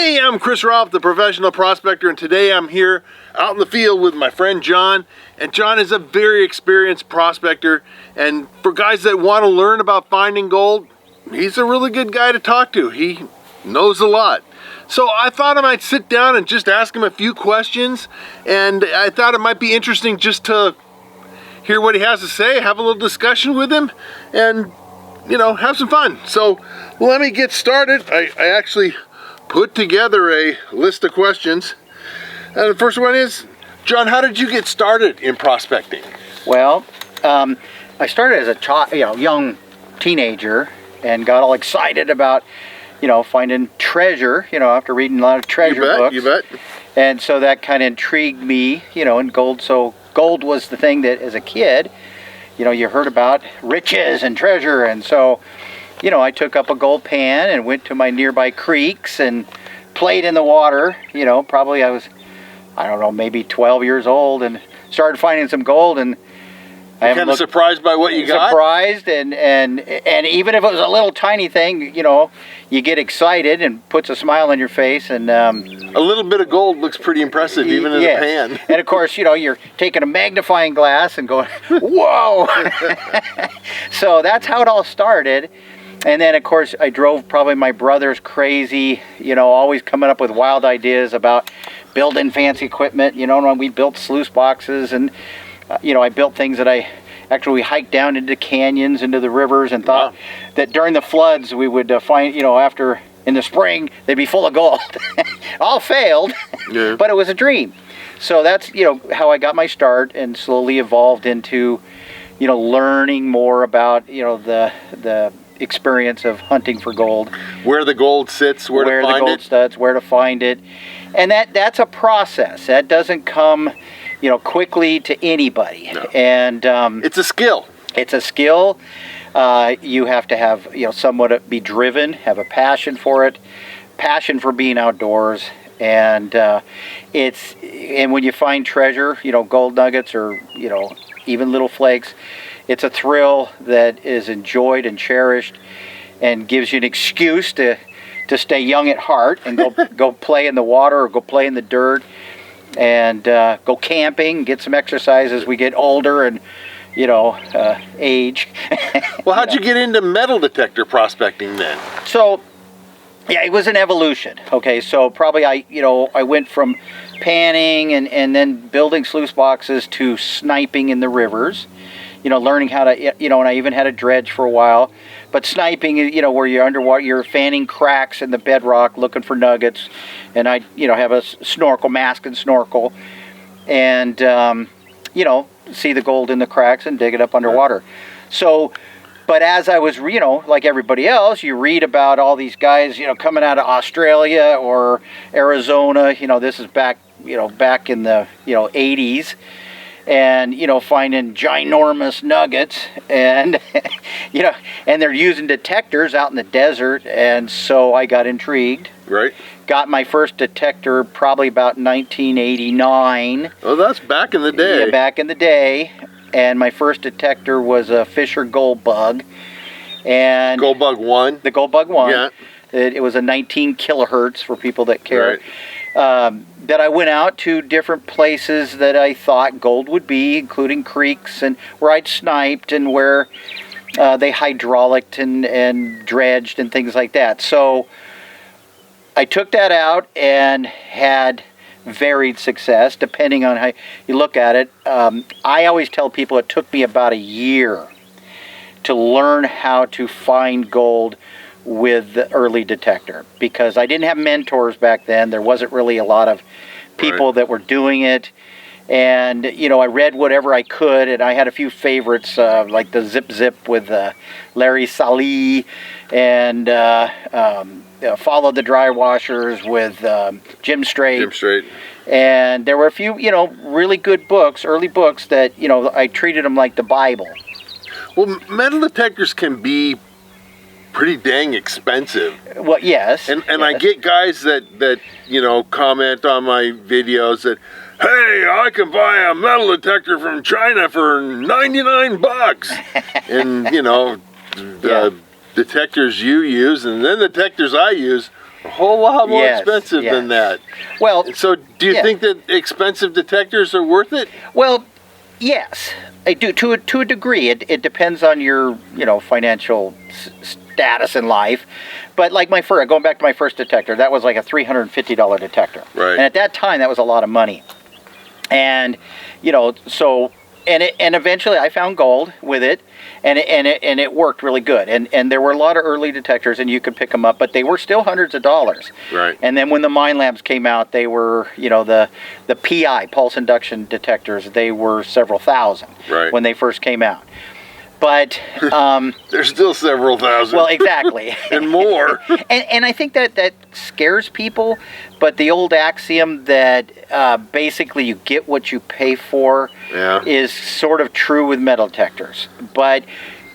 Hey, I'm Chris Rolfe, the professional prospector, and today I'm here out in the field with my friend John. And John is a very experienced prospector, and for guys that want to learn about finding gold, he's a really good guy to talk to. He knows a lot. So I thought I might sit down and just ask him a few questions, and I thought it might be interesting just to hear what he has to say, have a little discussion with him, and have some fun. So let me get started. I actually put together a list of questions. And the first one is, John, how did you get started in prospecting? Well, I started as a young teenager and got all excited about, finding treasure, after reading a lot of treasure books. You bet. And so that kind of intrigued me, in gold. So gold was the thing that as a kid, you heard about riches and treasure. And so I took up a gold pan and went to my nearby creeks and played in the water. Probably I was, maybe 12 years old, and started finding some gold. And I'm kind of surprised by what you got? Surprised, and even if it was a little tiny thing, you get excited and puts a smile on your face. And a little bit of gold looks pretty impressive, even in a pan. And of course, you're taking a magnifying glass and going, whoa! So that's how it all started. And then, of course, I drove probably my brothers crazy, always coming up with wild ideas about building fancy equipment. When we built sluice boxes, and, I built things that we hiked down into canyons, into the rivers, and thought that during the floods we would find, after, in the spring, they'd be full of gold. All failed, but it was a dream. So that's, how I got my start, and slowly evolved into, learning more about, the experience of hunting for gold, where the gold sits, where to find it, studs, where to find it. And that's a process that doesn't come quickly to anybody. No. And it's a skill. You have to have somewhat be driven, have a passion for it, passion for being outdoors. And and when you find treasure, gold nuggets, or even little flakes, it's a thrill that is enjoyed and cherished, and gives you an excuse to stay young at heart and go play in the water, or go play in the dirt, and go camping, get some exercise as we get older and age. Well, how'd you get into metal detector prospecting then? So, yeah, it was an evolution. Okay, so probably I went from panning and then building sluice boxes to sniping in the rivers. Learning how to, and I even had a dredge for a while. But sniping, where you're underwater, you're fanning cracks in the bedrock looking for nuggets. And I, have a snorkel mask and snorkel. And, see the gold in the cracks and dig it up underwater. So, but as I was, like everybody else, you read about all these guys, coming out of Australia or Arizona. This is back in the, 80s. And finding ginormous nuggets, and and they're using detectors out in the desert, and so I got intrigued. Right. Got my first detector probably about 1989. Oh, that's back in the day. Yeah, back in the day. And my first detector was a Fisher Gold Bug. And Gold Bug 1. The Gold Bug 1. Yeah. It was a 19 kilohertz for people that care. Right. That I went out to different places that I thought gold would be, including creeks, and where I'd sniped, and where they hydraulicked and dredged and things like that. So I took that out and had varied success, depending on how you look at it. I always tell people it took me about a year to learn how to find gold with the early detector, because I didn't have mentors back then. There wasn't really a lot of people that were doing it, and I read whatever I could, and I had a few favorites, like the Zip with Larry Sallee, and Follow the Dry Washers with Jim Strait. And there were a few really good books, early books, that I treated them like the Bible. Well, metal detectors can be pretty dang expensive. Well, yes. And I get guys that comment on my videos that, hey, I can buy a metal detector from China for $99. And, the detectors you use and then the detectors I use A whole lot more Yes, expensive yes. than that. Well, So do you yeah. think that expensive detectors are worth it? Well, yes, I do to a degree. It depends on your financial status in life. But like going back to my first detector, that was like a $350 detector. Right. And at that time, that was a lot of money. And so and eventually I found gold with it, and it worked really good. And there were a lot of early detectors, and you could pick them up, but they were still hundreds of dollars. Right. And then when the Mine Labs came out, they were the PI pulse induction detectors. They were several thousand. Right. When they first came out. But there's still several thousand. Well, exactly. And more. and I think that scares people. But the old axiom that basically you get what you pay for is sort of true with metal detectors. But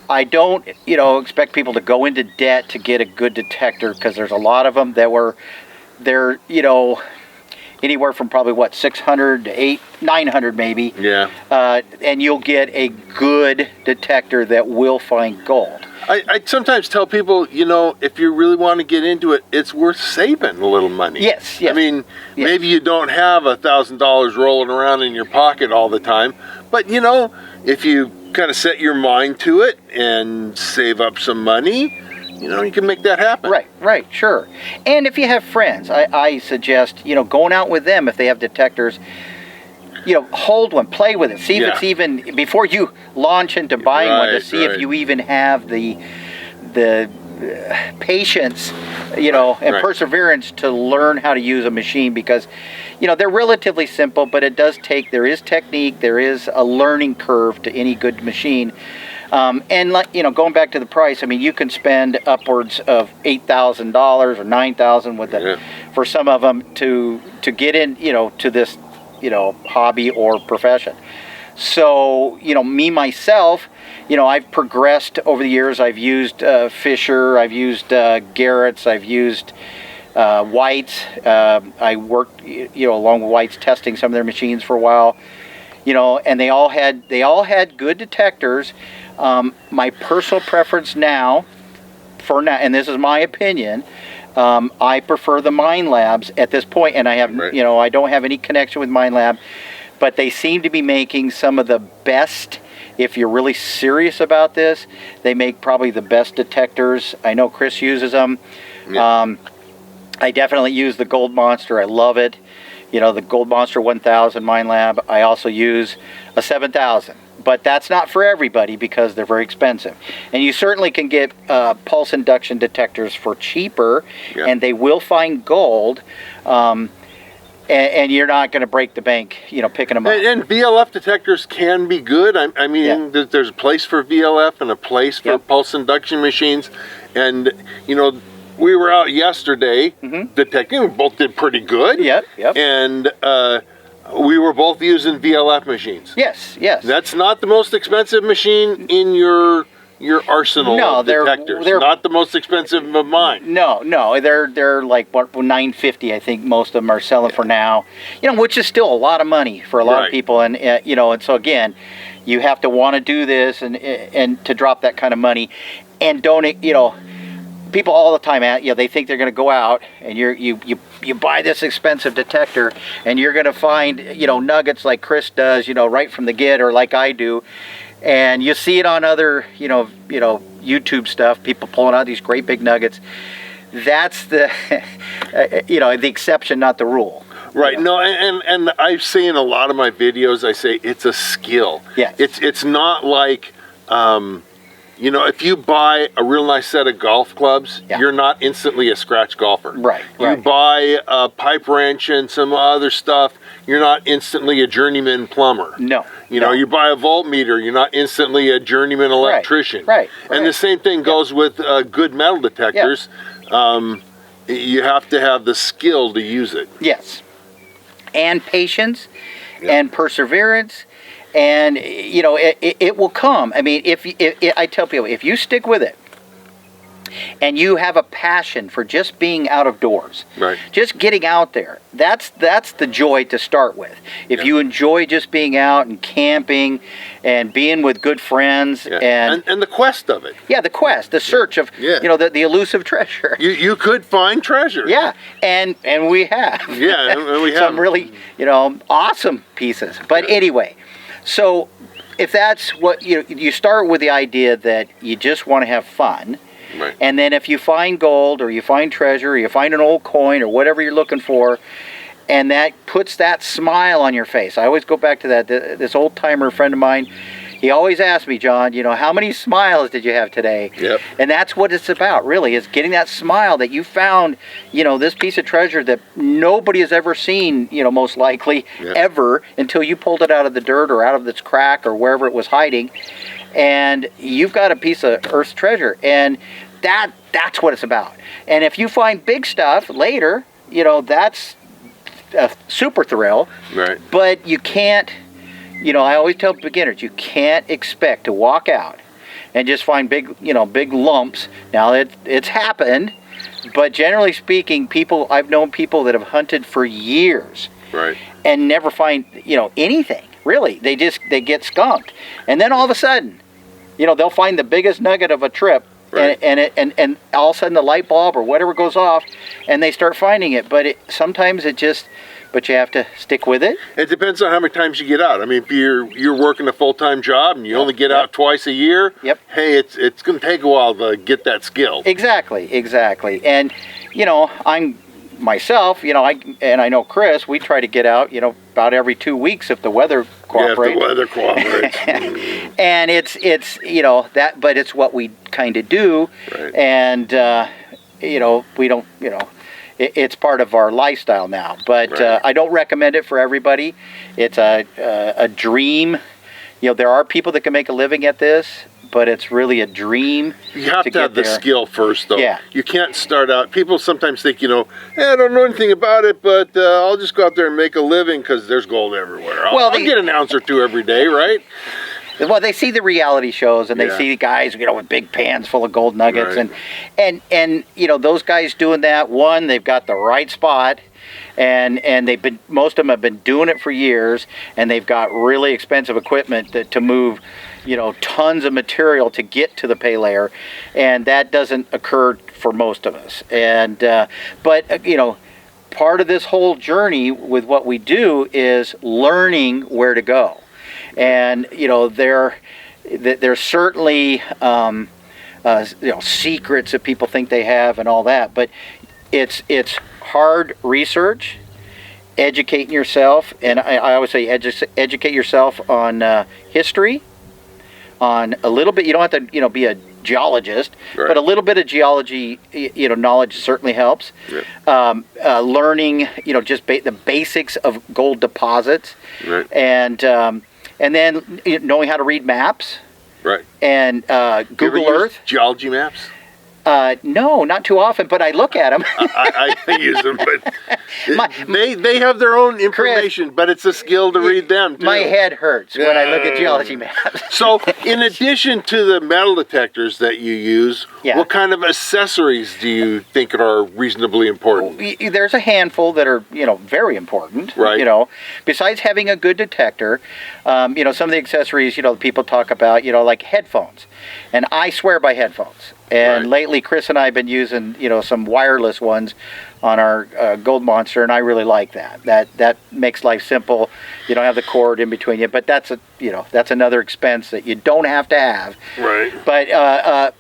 I don't, expect people to go into debt to get a good detector, because there's a lot of them they're anywhere from probably $600 to $900 maybe. Yeah. And you'll get a good detector that will find gold. I sometimes tell people, if you really want to get into it, it's worth saving a little money. Yes. I mean, maybe you don't have $1,000 rolling around in your pocket all the time, but if you kind of set your mind to it and save up some money, you can make that happen. Right, sure. And if you have friends, I suggest, going out with them if they have detectors, hold one, play with it, see if it's even, before you launch into buying one, to see if you even have the patience, and perseverance to learn how to use a machine, because, they're relatively simple, but there is technique, there is a learning curve to any good machine. And going back to the price, I mean, you can spend upwards of $8,000 or $9,000 with for some of them to get in, to this, hobby or profession. So, me myself, I've progressed over the years. I've used Fisher, I've used Garrett's, I've used White's. I worked, along with White's, testing some of their machines for a while. And they all had good detectors. My personal preference now, and this is my opinion, I prefer the Mine Labs at this point, and I have, I don't have any connection with Mine Lab, but they seem to be making some of the best. If you're really serious about this, they make probably the best detectors. I know Chris uses them. Yeah. I definitely use the Gold Monster. I love it. The Gold Monster 1000 Mine Lab. I also use a 7000. But that's not for everybody, because they're very expensive. And you certainly can get pulse induction detectors for cheaper, and they will find gold. And you're not going to break the bank, picking them up. And VLF detectors can be good. I mean, there's a place for VLF and a place for pulse induction machines. And, we were out yesterday detecting. We both did pretty good. Yep. And we were both using VLF machines. Yes. That's not the most expensive machine in your arsenal of detectors. They're not the most expensive of mine. No, they're like $950. I think most of them are selling for now. Which is still a lot of money for a lot of people. And and so again, you have to want to do this and to drop that kind of money, and don't people all the time they think they're going to go out and you buy this expensive detector and you're going to find nuggets like Chris does right from the get, or like I do, and you see it on other YouTube stuff, people pulling out these great big nuggets. That's the the exception, not the rule. Right. No, and I say in a lot of my videos, I say it's a skill. Yeah. It's not like if you buy a real nice set of golf clubs, you're not instantly a scratch golfer. Right. You buy a pipe wrench and some other stuff, you're not instantly a journeyman plumber. No. You buy a voltmeter, you're not instantly a journeyman electrician. Right. And the same thing goes with good metal detectors. You have to have the skill to use it. Yes. And patience and perseverance. And it will come. I mean, if I tell people, if you stick with it, and you have a passion for just being out of doors, Right. just getting out there, that's the joy to start with. If you enjoy just being out and camping and being with good friends and the quest of it. the quest, the search of the elusive treasure. You could find treasure. Yeah, and we have. Yeah, and we have some really awesome pieces. But anyway, so if that's what you start with the idea that you just want to have fun. Right. And then if you find gold or you find treasure or you find an old coin or whatever you're looking for, and that puts that smile on your face. I always go back to that. This old timer friend of mine, he always asked me, John, how many smiles did you have today? Yep. And that's what it's about, really, is getting that smile that you found, this piece of treasure that nobody has ever seen, most likely ever, until you pulled it out of the dirt or out of this crack or wherever it was hiding. And you've got a piece of Earth's treasure. And that's what it's about. And if you find big stuff later, that's a super thrill. Right. But you can't, I always tell beginners, you can't expect to walk out and just find big lumps. Now it's happened, but generally speaking, I've known people that have hunted for years. Right. And never find, anything. Really. They get skunked. And then all of a sudden, they'll find the biggest nugget of a trip. Right. And all of a sudden the light bulb or whatever goes off, and they start finding it. But sometimes but you have to stick with it. It depends on how many times you get out. I mean, if you're working a full-time job and you only get out twice a year, hey, it's going to take a while to get that skill. Exactly. And I'm myself, I know Chris, we try to get out, about every 2 weeks if the weather cooperates. Yeah, if the weather cooperates. And it's that, but it's what we kind of do. Right. And we don't, it's part of our lifestyle now. But I don't recommend it for everybody. It's a dream. There are people that can make a living at this, but it's really a dream. You have to have the skill first, though. Yeah. You can't start out. People sometimes think, I don't know anything about it, but I'll just go out there and make a living because there's gold everywhere. I'll get an ounce or two every day, right? Well, they see the reality shows and they see the guys, with big pans full of gold nuggets, and those guys doing that. One, they've got the right spot, and most of them have been doing it for years, and they've got really expensive equipment to move, tons of material to get to the pay layer, and that doesn't occur for most of us. And but part of this whole journey with what we do is learning where to go. And there's certainly secrets that people think they have and all that, but it's hard research, educating yourself, and I always say educate yourself on history, on a little bit. You don't have to be a geologist, but a little bit of geology knowledge certainly helps. Learning just the basics of gold deposits, and then knowing how to read maps, and Google Earth. Geology maps? No, not too often, but I look at them. I use them, but they have their own information, but it's a skill to read them, too. My head hurts when I look at geology maps. So, in addition to the metal detectors that you use, what kind of accessories do you think are reasonably important? There's a handful that are, very important. Right. Besides having a good detector, some of the accessories, people talk about, like headphones. And I swear by headphones. And lately, Chris and I have been using, some wireless ones on our Gold Monster, and I really like that. That makes life simple. You don't have the cord in between you, but that's another expense that you don't have to have. Right. But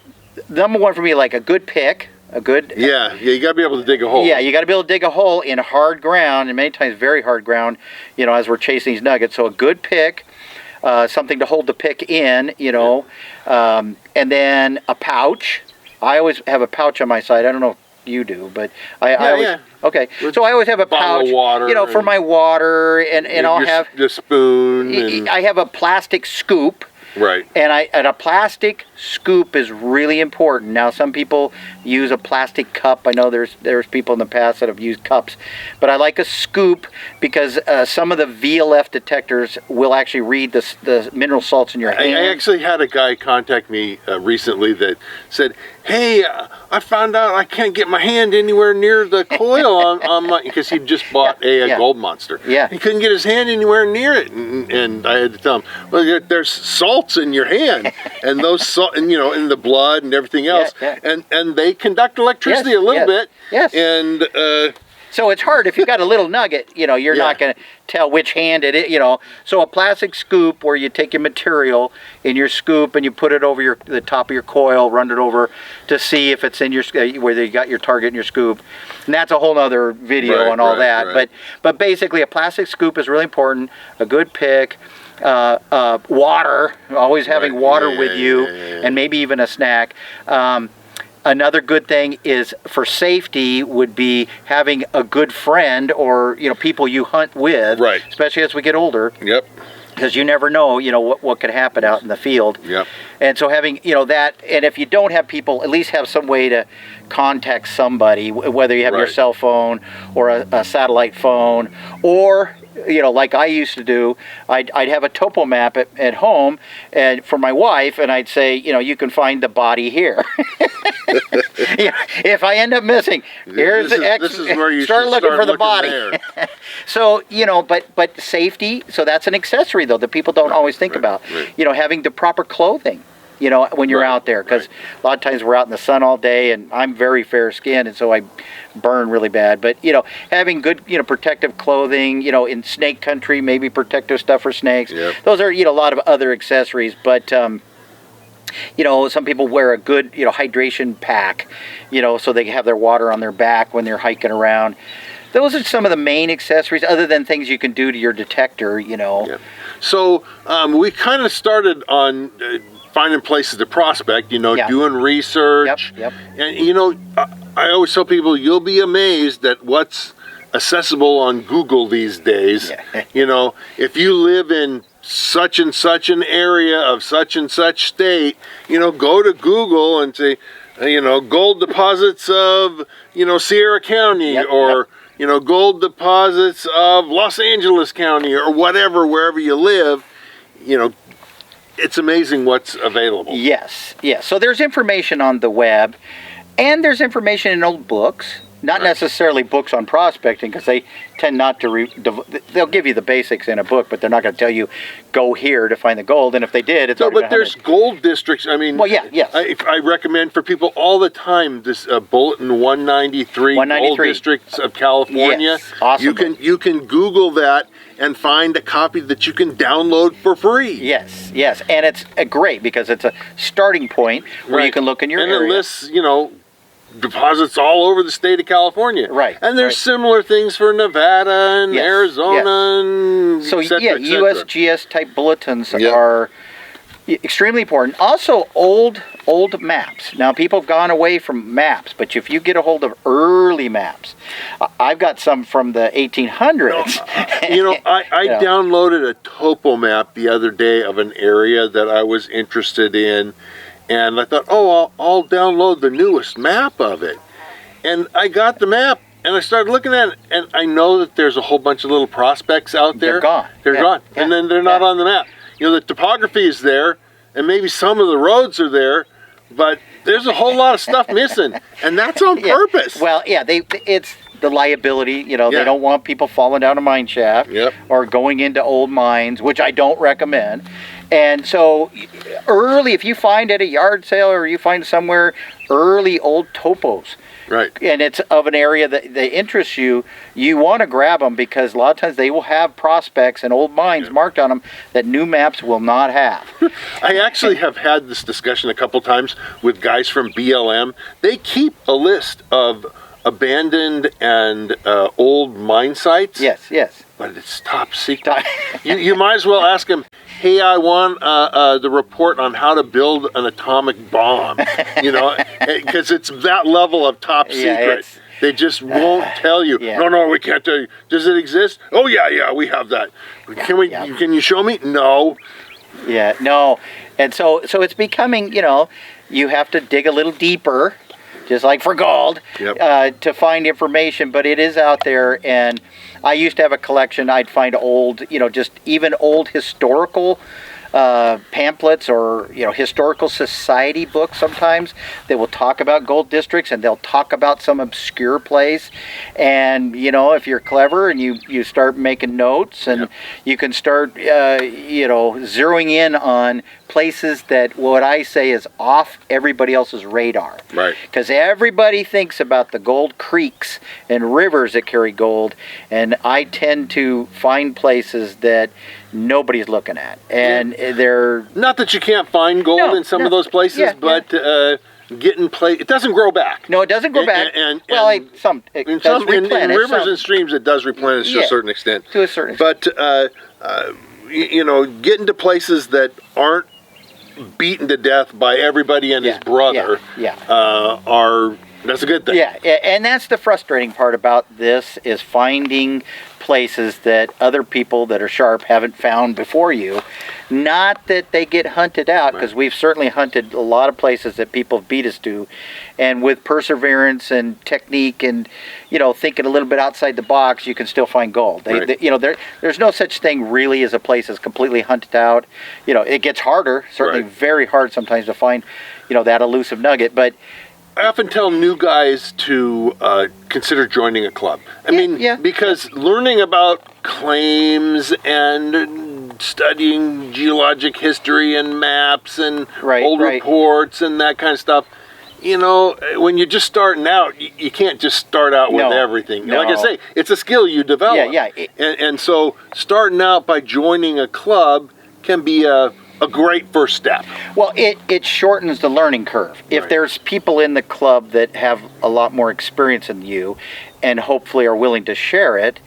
number one for me, like a good pick. You got to be able to dig a hole. Yeah, you got to be able to dig a hole in hard ground, and many times very hard ground, as we're chasing these nuggets. So a good pick. Something to hold the pick in, and then a pouch. I always have a pouch on my side. I don't know if you do, but I always. Okay, so I always have a pouch, of water for my water, and I'll have the spoon. I have a plastic scoop Right. And a plastic scoop is really important. Now, some people use a plastic cup. I know there's people in the past that have used cups, but I like a scoop because some of the VLF detectors will actually read the mineral salts in your hand. I actually had a guy contact me recently that said, "Hey, I found out I can't get my hand anywhere near the coil on my," because he just bought a Gold Monster. Yeah. He couldn't get his hand anywhere near it, and I had to tell him, "Well, there's salts in your hand, and those salt, and in the blood and everything else, and they conduct electricity a little bit." Yes. And so it's hard if you got a little nugget. You're not going to tell which hand it is. So a plastic scoop where you take your material in your scoop and you put it over the top of your coil, run it over to see if it's in your where you got your target in your scoop, and that's a whole other video and all that. Right. But basically, a plastic scoop is really important. A good pick. Water, always having water with you, and maybe even a snack. Another good thing is for safety would be having a good friend or people you hunt with, right, especially as we get older. Yep. Because you never know, what could happen out in the field. Yep. And so having, that, and if you don't have people, at least have some way to contact somebody, whether you have your cell phone or a satellite phone, or like I used to do, I'd have a topo map at home and for my wife, and I'd say, you can find the body here. If I end up missing, here's the X. This is where you start looking for the body. So but safety. So that's an accessory though that people don't always think about. Right. Having the proper clothing. When you're out there, because a lot of times we're out in the sun all day, and I'm very fair skinned, and so I burn really bad. But having good protective clothing, in snake country, maybe protective stuff for snakes. Yep. Those are a lot of other accessories, but some people wear a good hydration pack, so they have their water on their back when they're hiking around. Those are some of the main accessories, other than things you can do to your detector. Yep. So we kind of started on finding places to prospect, doing research. Yep. And I always tell people, you'll be amazed at what's accessible on Google these days. If you live in such and such an area of such and such state, go to Google and say, gold deposits of, Sierra County, or gold deposits of Los Angeles County, or whatever, wherever you live. It's amazing what's available. Yes. So there's information on the web, and there's information in old books. Not necessarily books on prospecting, because they tend not to. They'll give you the basics in a book, but they're not going to tell you go here to find the gold. And if they did, it's but there's gold districts. I mean, I recommend for people all the time this Bulletin 193 Gold Districts of California. Yes, awesome. You can Google that and find a copy that you can download for free. Yes, and it's great because it's a starting point where you can look in your area. And it lists, deposits all over the state of California. Right. And there's similar things for Nevada and Arizona and so et cetera, et cetera. USGS type bulletins are extremely important. Also old maps. Now people have gone away from maps, but if you get a hold of early maps, I've got some from the 1800s. I downloaded a topo map the other day of an area that I was interested in. And I thought, I'll download the newest map of it. And I got the map, and I started looking at it, and I know that there's a whole bunch of little prospects out there. They're gone. They're gone. Yeah. And then they're not on the map. The topography is there, and maybe some of the roads are there, but there's a whole lot of stuff missing. And that's on purpose. Well, it's the liability. They don't want people falling down a mine shaft or going into old mines, which I don't recommend. And so early, if you find at a yard sale or you find somewhere early old topos, and it's of an area that interests you, you want to grab them, because a lot of times they will have prospects and old mines marked on them that new maps will not have. I actually have had this discussion a couple times with guys from BLM. They keep a list of abandoned and old mine sites. Yes. But it's top secret. You might as well ask them, hey, I want the report on how to build an atomic bomb, because it's that level of top secret. They just won't tell you. No, we can't tell you. Does it exist? Oh, yeah, we have that. Can you show me? No. Yeah, no. And so it's becoming, you have to dig a little deeper, just like for gold, to find information. But it is out there, and I used to have a collection. I'd find old, just even old historical pamphlets or historical society books sometimes that will talk about gold districts, and they'll talk about some obscure place. And if you're clever and you start making notes, and you can start zeroing in on places that what I say is off everybody else's radar. Right. Because everybody thinks about the gold creeks and rivers that carry gold, and I tend to find places that nobody's looking at, and they're not that you can't find gold in some of those places, but it doesn't grow back. No, it doesn't grow back. And it does replenish. In rivers and streams, it does replenish to a certain extent. To a certain extent. But getting to places that aren't beaten to death by everybody and his brother that's a good thing. Yeah, and that's the frustrating part about this, is finding places that other people that are sharp haven't found before you. Not that they get hunted out, because we've certainly hunted a lot of places that people have beat us to, and with perseverance and technique and thinking a little bit outside the box, you can still find gold. There's no such thing really as a place that's completely hunted out. It gets harder, certainly very hard sometimes to find that elusive nugget, but I often tell new guys to consider joining a club. I mean, because learning about claims and studying geologic history and maps and old reports and that kind of stuff, when you're just starting out, you can't just start out with everything. Like I say, it's a skill you develop. And so starting out by joining a club can be a great first step. Well, it shortens the learning curve. If there's people in the club that have a lot more experience than you, and hopefully are willing to share it,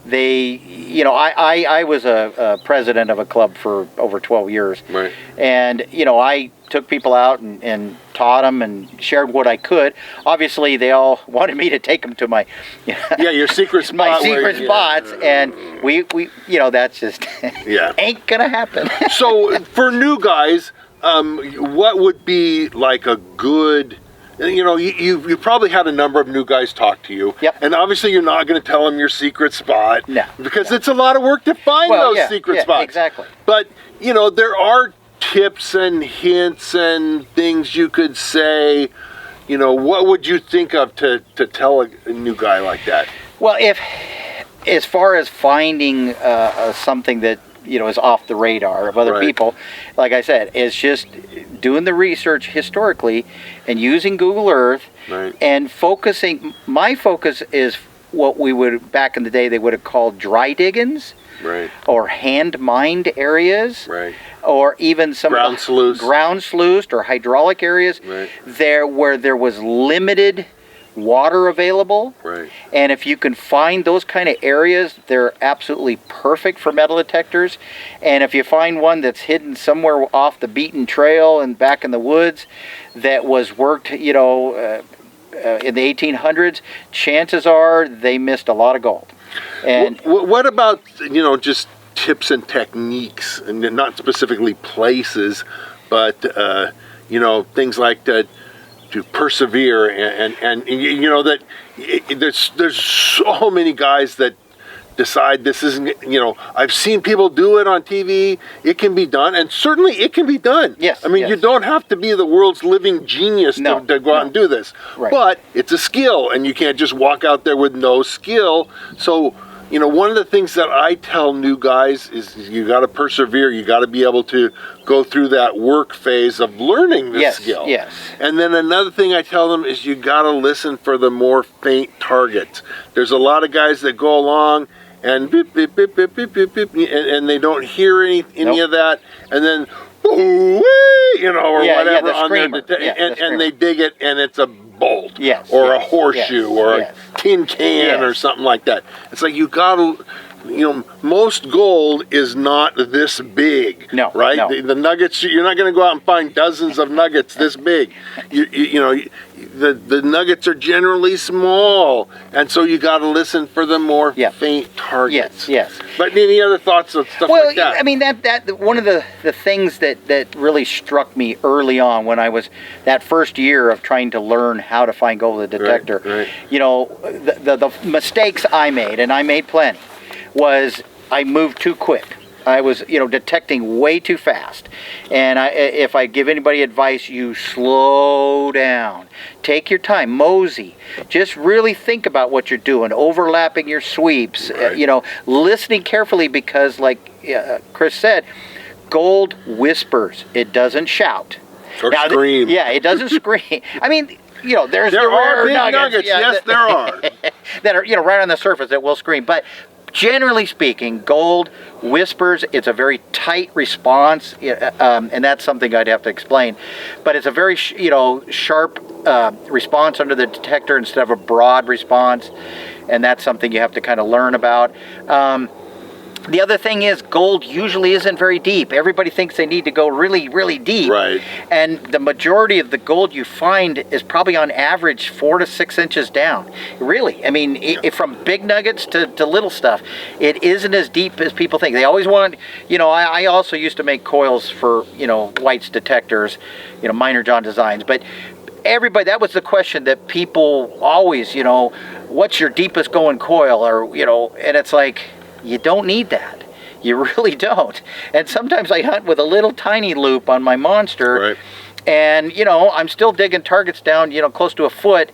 I was a president of a club for over 12 years. Right. And, I took people out and taught them and shared what I could. Obviously, they all wanted me to take them to my... your secret spot. My secret spots. And we that's just... ain't gonna happen. So, for new guys, what would be like a good... you probably had a number of new guys talk to you. Yep. And obviously you're not going to tell them your secret spot. No. Because it's a lot of work to find those secret spots. Exactly. But, there are tips and hints and things you could say. What would you think of to tell a new guy like that? Well, as far as finding something that is off the radar of other people, like I said, it's just doing the research historically and using Google Earth and focusing. My focus is what we would, back in the day, they would have called dry diggings, or hand mined areas, or even some ground sluiced or hydraulic areas, there where there was limited water available. And if you can find those kind of areas, they're absolutely perfect for metal detectors. And if you find one that's hidden somewhere off the beaten trail and back in the woods that was worked, in the 1800s, chances are they missed a lot of gold. And what about, just tips and techniques, and not specifically places, but, things like that, to persevere and that there's so many guys that decide this isn't, I've seen people do it on TV, it can be done, and certainly it can be done. Yes. I mean, you don't have to be the world's living genius to go out and do this. But it's a skill, and you can't just walk out there with no skill. So, one of the things that I tell new guys is you got to persevere. You got to be able to go through that work phase of learning this skill. Yes. And then another thing I tell them is you got to listen for the more faint targets. There's a lot of guys that go along and beep, beep, beep, beep, beep, beep, beep, and they don't hear any of that, and then or whatever on their and they dig it, and it's a bolt or a horseshoe or a tin can or something like that. It's like you gotta, most gold is not this big, right? The nuggets, you're not going to go out and find dozens of nuggets this big. You the nuggets are generally small, and so you got to listen for the more faint targets. Yes. But any other thoughts of stuff well, like that? I mean, that one of the things that really struck me early on when I was that first year of trying to learn how to find gold with a detector, right. you know, the mistakes I made, and I made plenty, was I moved too quick. I was, detecting way too fast. And if I give anybody advice, you slow down. Take your time, mosey. Just really think about what you're doing, overlapping your sweeps, right. Listening carefully because, like Chris said, gold whispers. It doesn't shout. Or scream. Yeah, it doesn't scream. I mean, there are big nuggets. Yes, there are. That are, right on the surface that will scream. But generally speaking, gold whispers. It's a very tight response, and that's something I'd have to explain. But it's a very, sharp response under the detector instead of a broad response, and that's something you have to kind of learn about. The other thing is gold usually isn't very deep. Everybody thinks they need to go really, really deep. Right. And the majority of the gold you find is probably on average 4 to 6 inches down. Really. I mean, from big nuggets to little stuff, it isn't as deep as people think. They always want, I also used to make coils for, White's detectors, Miner John designs. But everybody, that was the question that people always, what's your deepest going coil? Or, and it's like, you don't need that. You really don't. And sometimes I hunt with a little tiny loop on my monster, right. And I'm still digging targets down, close to a foot,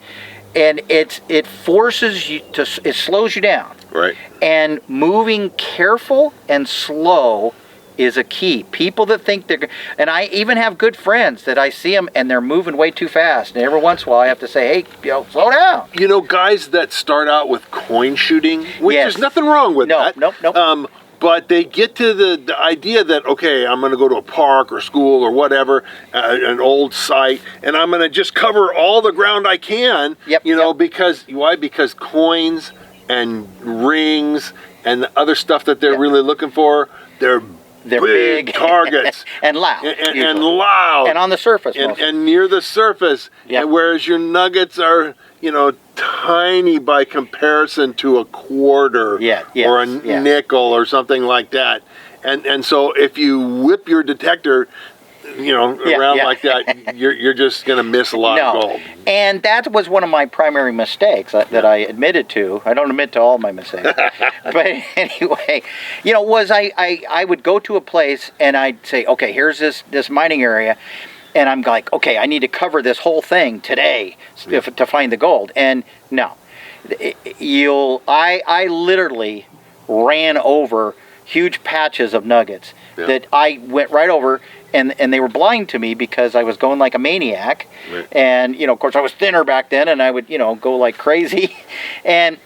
and it forces you to, it slows you down. Right. And moving careful and slow is a key. People that think and I even have good friends that I see them and they're moving way too fast, and every once in a while I have to say, hey, slow down. Guys that start out with coin shooting, which there's nothing wrong with that. Nope. But they get to the idea that, okay, I'm going to go to a park or school or whatever, an old site, and I'm going to just cover all the ground I can, because, why? Because coins and rings and the other stuff that they're really looking for, they're big targets. And loud. And loud. And on the surface. And near the surface. Yep. And whereas your nuggets are, tiny by comparison to a quarter or a nickel or something like that. And so if you whip your detector, around like that, you're just going to miss a lot of gold. And that was one of my primary mistakes that I admitted to. I don't admit to all my mistakes. But anyway, was I would go to a place and I'd say, okay, here's this mining area. And I'm like, okay, I need to cover this whole thing today to find the gold. And no, I literally ran over huge patches of nuggets that I went right over, and they were blind to me because I was going like a maniac. Right. And, of course, I was thinner back then, and I would, go like crazy. And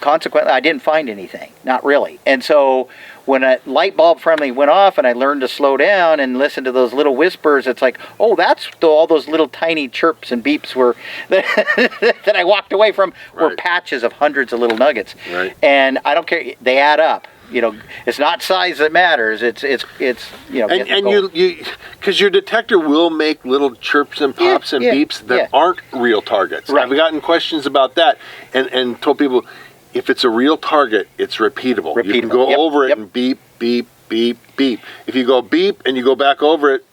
consequently, I didn't find anything, not really. And so when a light bulb finally went off and I learned to slow down and listen to those little whispers, it's like, oh, that's all those little tiny chirps and beeps were that I walked away from were patches of hundreds of little nuggets. Right. And I don't care, they add up. It's not size that matters. It's and you because your detector will make little chirps and pops and beeps that aren't real targets. Right. I've gotten questions about that and told people, if it's a real target, it's repeatable. You can go over it and beep, beep, beep, beep. If you go beep and you go back over it,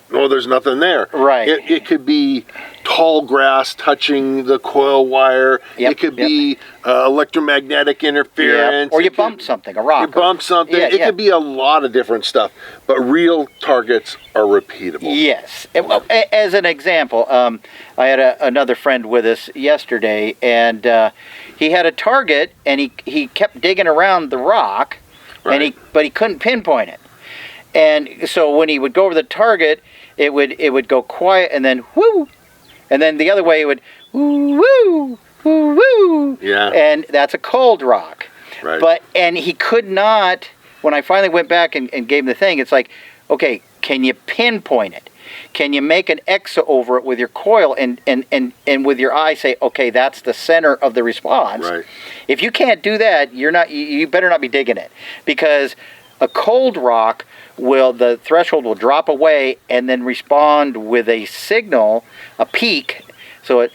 there's nothing there. Right. It could be tall grass touching the coil wire. It could be electromagnetic interference. Or you bump something, a rock. You bump something. It could be a lot of different stuff. But real targets are repeatable. Yes. As an example, I had another friend with us yesterday, and he had a target, and he kept digging around the rock, but he couldn't pinpoint it. And so when he would go over the target, it would go quiet and then whoo, and then the other way it would woo woo woo woo. Yeah. And that's a cold rock. Right. And he could not. When I finally went back and gave him the thing, it's like, okay, can you pinpoint it? Can you make an X over it with your coil and with your eye say, okay, that's the center of the response? Right. If you can't do that, you better not be digging it, because a cold rock the threshold will drop away and then respond with a signal, a peak. So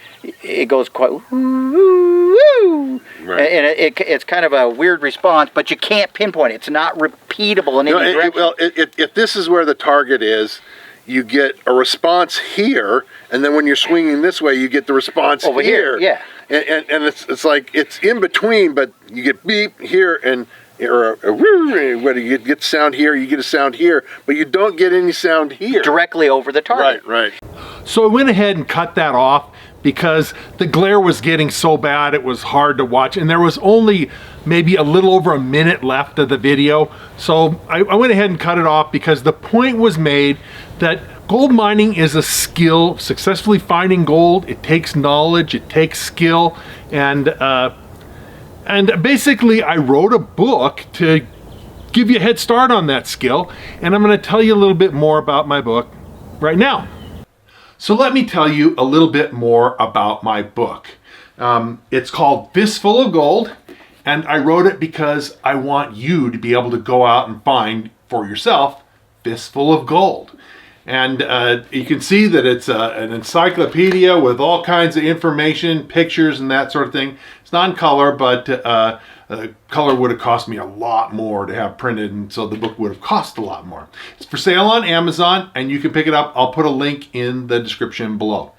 it goes quite woo, Right. and it's kind of a weird response, but you can't pinpoint it. It's not repeatable in any direction. If this is where the target is, you get a response here, and then when you're swinging this way, you get the response over here. Yeah. And it's like it's in between, but you get beep here and or a woo, whether you get sound here, you get a sound here, but you don't get any sound here Directly over the target. Right. So I went ahead and cut that off because the glare was getting so bad it was hard to watch, and there was only maybe a little over a minute left of the video. So I went ahead and cut it off because the point was made that gold mining is a skill. Successfully finding gold, it takes knowledge, it takes skill, and basically I wrote a book to give you a head start on that skill, and I'm going to tell you a little bit more about my book right now. So let me tell you a little bit more about my book. It's called Fistful of Gold, and I wrote it because I want you to be able to go out and find for yourself Fistful of Gold. And you can see that it's an encyclopedia with all kinds of information, pictures, and that sort of thing. It's not in color, but color would have cost me a lot more to have printed, and so the book would have cost a lot more. It's for sale on Amazon, and you can pick it up. I'll put a link in the description below.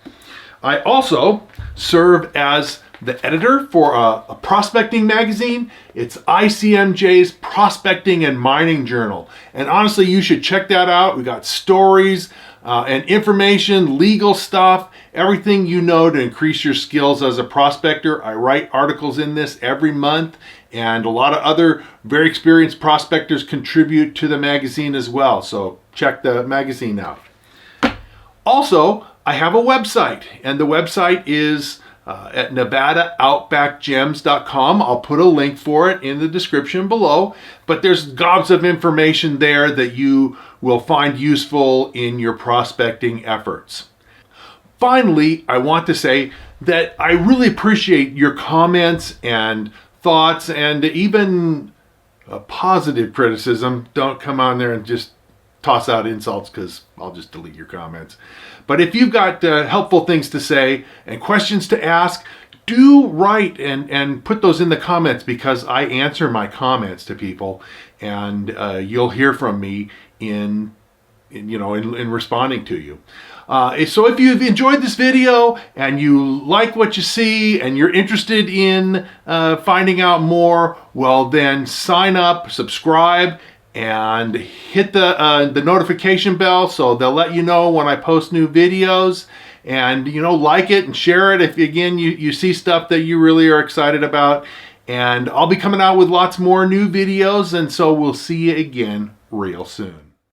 I also serve as the editor for a prospecting magazine. It's ICMJ's Prospecting and Mining Journal. And honestly, you should check that out. We got stories and information, legal stuff, everything you know to increase your skills as a prospector. I write articles in this every month, and a lot of other very experienced prospectors contribute to the magazine as well. So check the magazine out. Also, I have a website, and the website is at NevadaOutbackGems.com. I'll put a link for it in the description below, but there's gobs of information there that you will find useful in your prospecting efforts. Finally, I want to say that I really appreciate your comments and thoughts, and even positive criticism. Don't come on there and just toss out insults, because I'll just delete your comments. But if you've got helpful things to say and questions to ask, do write and put those in the comments, because I answer my comments to people, and you'll hear from me in responding to you. So if you've enjoyed this video and you like what you see and you're interested in finding out more, well then sign up, subscribe, and hit the notification bell so they'll let you know when I post new videos. And like it and share it if again you see stuff that you really are excited about. And I'll be coming out with lots more new videos, and so we'll see you again real soon.